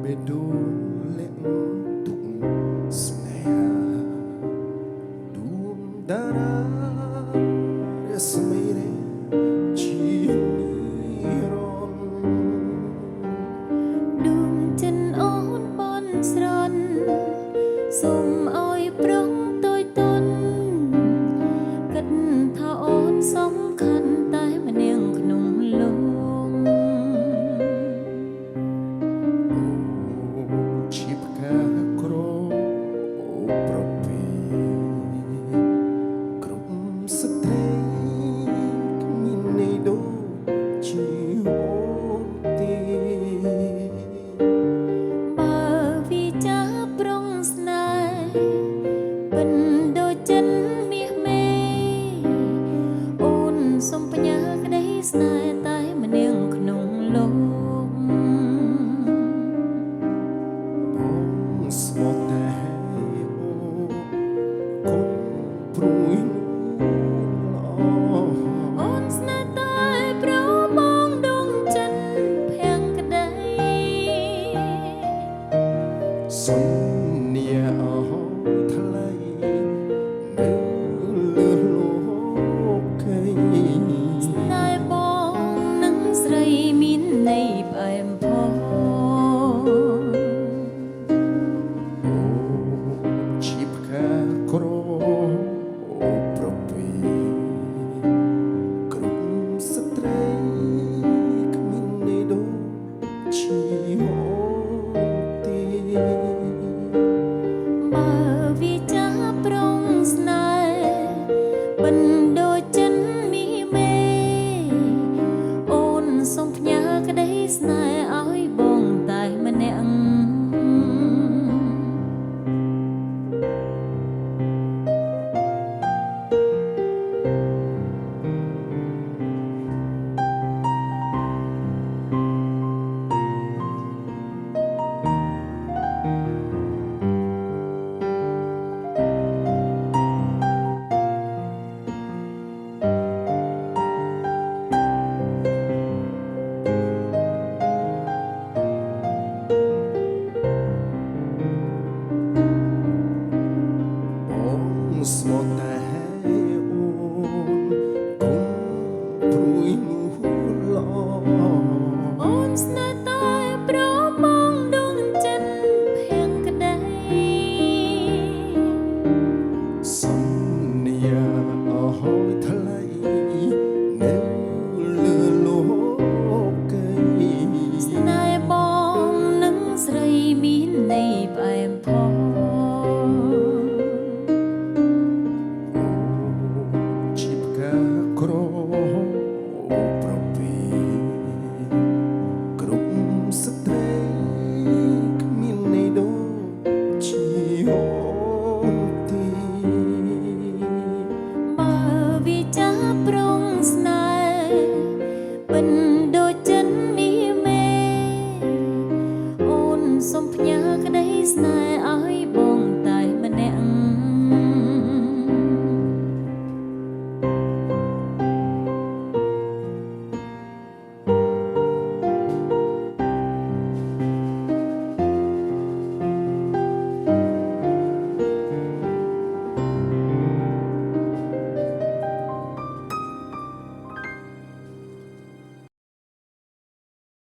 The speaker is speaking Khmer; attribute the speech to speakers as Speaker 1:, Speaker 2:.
Speaker 1: បេះដូងលាក់ទុកស្នេហាដួងតារារស្មីរជារន
Speaker 2: ដួងចិនអូនបនស្រន់សូមអើយប្រុងតូចតន់គិតថាអូនសំខាន់តែម្នាក់ក្នុងលោក
Speaker 1: ជាផ្កាក្រអូប្រពៃគ្រប់ស្ត្រីគ្មានន័យដូចជាអូនទេ
Speaker 2: បើវិចាប្រុងស្នេហ៍ពិនដូចចិនមាសមេអូនសុំផ្ញើក្តីស្នេហ៍តែម្នាក់